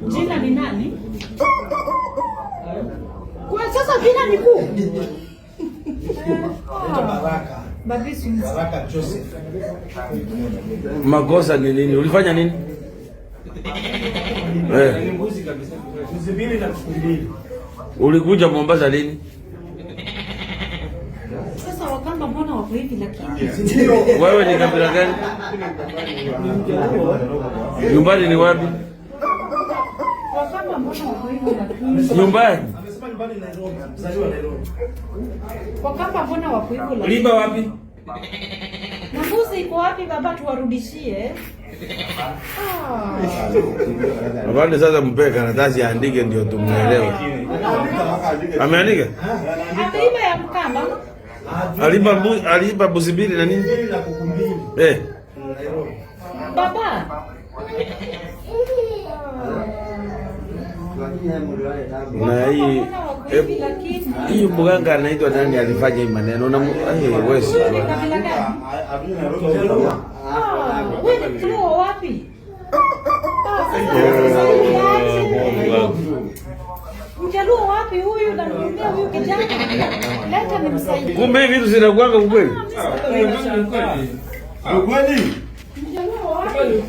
Jina ni nani? Kwa sasa jina ni kuu. Baraka. Baraka Joseph. Makosa ni nini? Ulifanya nini? Ni mbuzi kabisa. Mbuzi mbili na kuku mbili. Ulikuja Mombasa lini? Sasa Wakamba mbona wako hivi lakini? Wewe ni kabila gani? Nyumbani ni wapi? Wakamba mbona wako hivi lakini? Nyumbani? Amesema nyumbani Nairobi. Mzaliwa Nairobi. Wakamba mbona wako hivi lakini? Liba wapi? Na mbuzi iko wapi baba tuwarudishie? Abande sasa mpe karatasi aandike ndio tumuelewe. Ameandika? Ameiba ya Mkamba. Alipa mbuzi mbili na nini? Mbili na kuku mbili. Nairobi. Baba. Na hii mganga anaitwa nani alifanya hii maneno na wewe si wewe ni Mjaluo wapi? Mjaluo wapi huyu na mtumia huyu kijana? Leta nimsaidie. Kumbe hivi vitu zinakuanga ukweli? Ukweli? Mjaluo wapi?